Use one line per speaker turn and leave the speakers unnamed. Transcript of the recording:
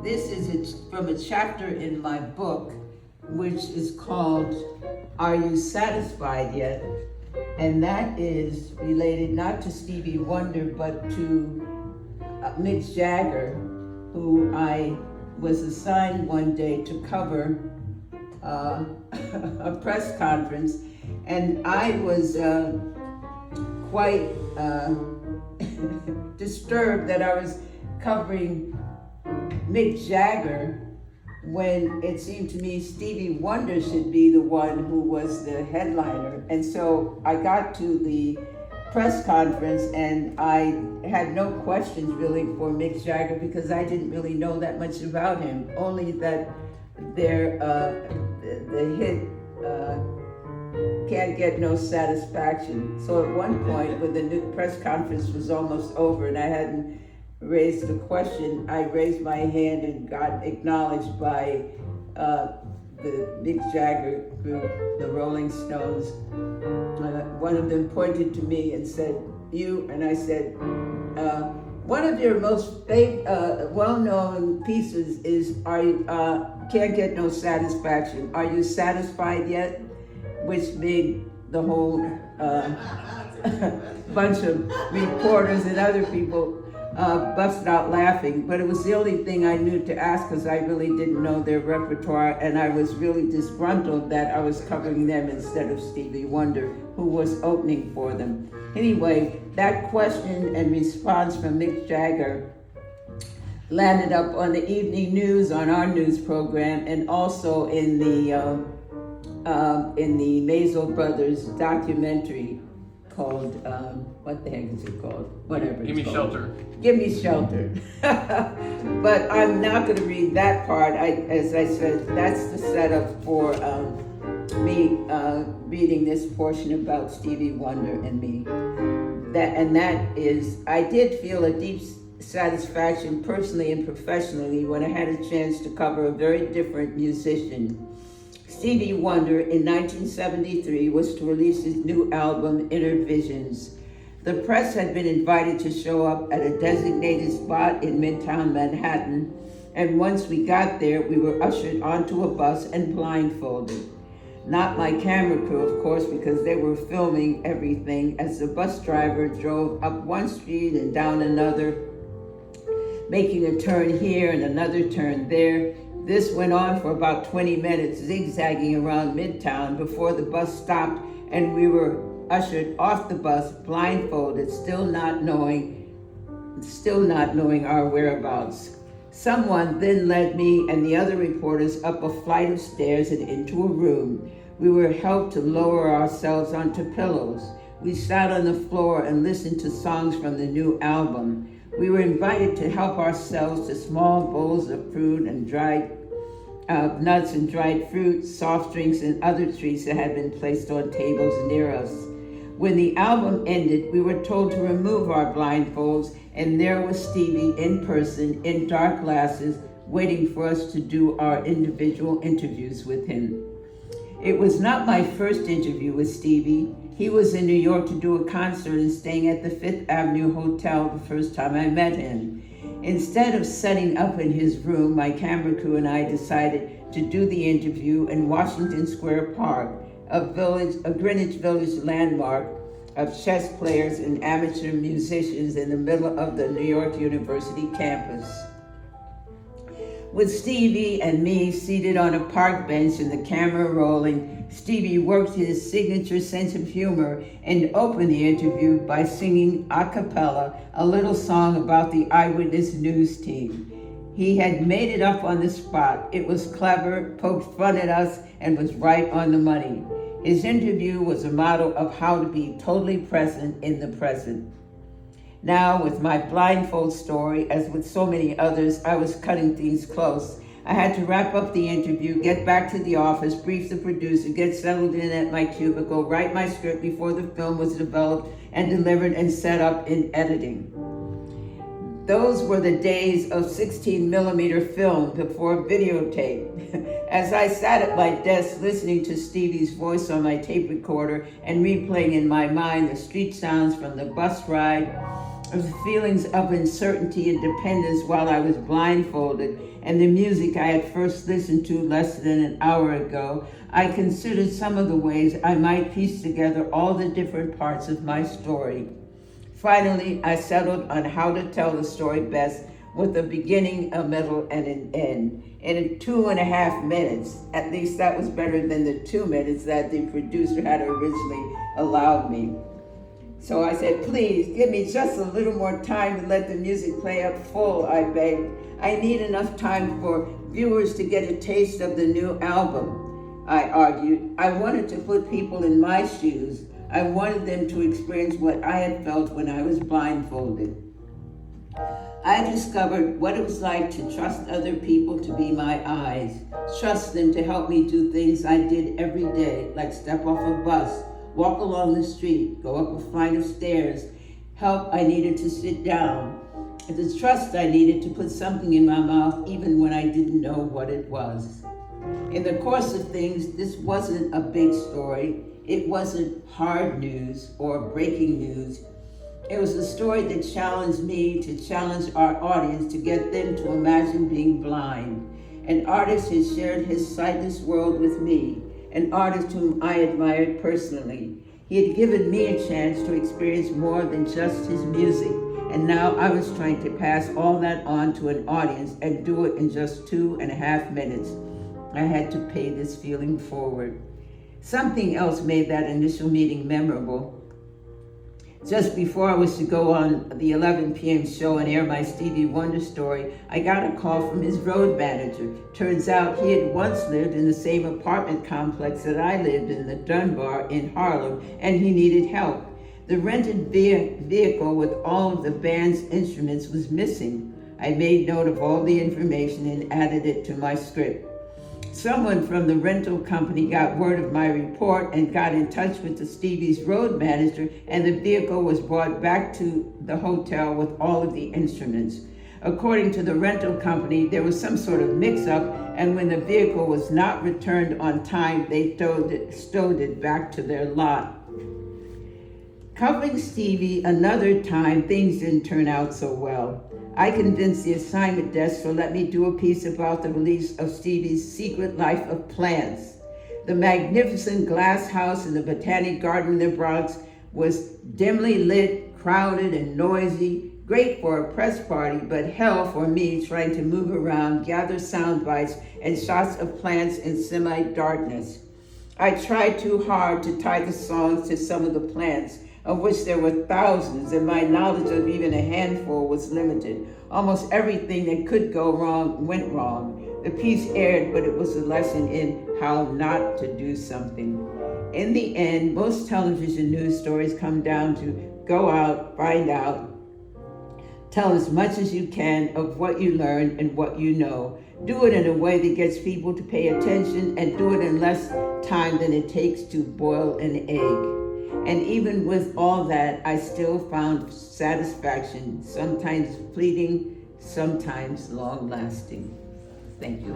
This is from a chapter in my book, which is called Are You Satisfied Yet? And that is related not to Stevie Wonder, but to Mick Jagger, who I was assigned one day to cover a press conference. And I was quite disturbed that I was covering Mick Jagger when it seemed to me Stevie Wonder should be the one who was the headliner. And so I got to the press conference and I had no questions really for Mick Jagger because I didn't really know that much about him, only that the hit Can't Get No Satisfaction. So at one point when the new press conference was almost over and I hadn't raised the question, I raised my hand and got acknowledged by the Mick Jagger group, the Rolling Stones. One of them pointed to me and said, "You," and I said, "One of your most well-known pieces is Can't Get No Satisfaction. Are you satisfied yet?" Which made the whole bunch of reporters and other people busted out laughing, but it was the only thing I knew to ask because I really didn't know their repertoire, and I was really disgruntled that I was covering them instead of Stevie Wonder, who was opening for them. Anyway, that question and response from Mick Jagger landed up on the evening news on our news program, and also in the Maisel Brothers documentary called, what the heck is it called? Whatever.
Give Me Shelter.
Give Me Shelter. But I'm not going to read that part. As I said, that's the setup for me reading this portion about Stevie Wonder and me. That is, I did feel a deep satisfaction personally and professionally when I had a chance to cover a very different musician. Stevie Wonder in 1973 was to release his new album, Inner Visions. The press had been invited to show up at a designated spot in Midtown Manhattan, and once we got there, we were ushered onto a bus and blindfolded. Not my camera crew, of course, because they were filming everything as the bus driver drove up one street and down another, making a turn here and another turn there. This went on for about 20 minutes, zigzagging around Midtown before the bus stopped and we were ushered off the bus, blindfolded, still not knowing our whereabouts. Someone then led me and the other reporters up a flight of stairs and into a room. We were helped to lower ourselves onto pillows. We sat on the floor and listened to songs from the new album. We were invited to help ourselves to small bowls of fruit and dried nuts and dried fruit, soft drinks, and other treats that had been placed on tables near us. When the album ended, we were told to remove our blindfolds, and there was Stevie in person, in dark glasses, waiting for us to do our individual interviews with him. It was not my first interview with Stevie. He was in New York to do a concert and staying at the Fifth Avenue Hotel the first time I met him. Instead of setting up in his room, my camera crew and I decided to do the interview in Washington Square Park, a Greenwich Village landmark of chess players and amateur musicians in the middle of the New York University campus. With Stevie and me seated on a park bench and the camera rolling, Stevie worked his signature sense of humor and opened the interview by singing a cappella a little song about the Eyewitness News team. He had made it up on the spot. It was clever, poked fun at us, and was right on the money. His interview was a model of how to be totally present in the present. Now, with my blindfold story, as with so many others, I was cutting things close. I had to wrap up the interview, get back to the office, brief the producer, get settled in at my cubicle, write my script before the film was developed and delivered and set up in editing. Those were the days of 16-millimeter film before videotape. As I sat at my desk listening to Stevie's voice on my tape recorder and replaying in my mind the street sounds from the bus ride of the feelings of uncertainty and dependence while I was blindfolded, and the music I had first listened to less than an hour ago, I considered some of the ways I might piece together all the different parts of my story. Finally, I settled on how to tell the story best, with a beginning, a middle, and an end. And in 2.5 minutes, at least that was better than the 2 minutes that the producer had originally allowed me. So I said, please give me just a little more time to let the music play up full, I begged. I need enough time for viewers to get a taste of the new album, I argued. I wanted to put people in my shoes. I wanted them to experience what I had felt when I was blindfolded. I discovered what it was like to trust other people to be my eyes, trust them to help me do things I did every day, like step off a bus, walk along the street, go up a flight of stairs, help I needed to sit down, and the trust I needed to put something in my mouth even when I didn't know what it was. In the course of things, this wasn't a big story. It wasn't hard news or breaking news. It was a story that challenged me to challenge our audience to get them to imagine being blind. An artist had shared his sightless world with me, an artist whom I admired personally. He had given me a chance to experience more than just his music, and now I was trying to pass all that on to an audience and do it in just 2.5 minutes. I had to pay this feeling forward. Something else made that initial meeting memorable. Just before I was to go on the 11 p.m. show and air my Stevie Wonder story, I got a call from his road manager. Turns out he had once lived in the same apartment complex that I lived in, the Dunbar in Harlem, and he needed help. The rented vehicle with all of the band's instruments was missing. I made note of all the information and added it to my script. Someone from the rental company got word of my report and got in touch with the Stevie's road manager, and the vehicle was brought back to the hotel with all of the instruments. According to the rental company, there was some sort of mix-up, and when the vehicle was not returned on time, they stowed it back to their lot. Covering Stevie another time, things didn't turn out so well. I convinced the assignment desk to let me do a piece about the release of Stevie's Secret Life of Plants. The magnificent glass house in the Botanic Garden in the Bronx was dimly lit, crowded, and noisy, great for a press party, but hell for me trying to move around, gather sound bites, and shots of plants in semi-darkness. I tried too hard to tie the songs to some of the plants, of which there were thousands, and my knowledge of even a handful was limited. Almost everything that could go wrong went wrong. The piece aired, but it was a lesson in how not to do something. In the end, most television news stories come down to go out, find out, tell as much as you can of what you learned and what you know. Do it in a way that gets people to pay attention, and do it in less time than it takes to boil an egg. And even with all that, I still found satisfaction, sometimes fleeting, sometimes long-lasting. Thank you.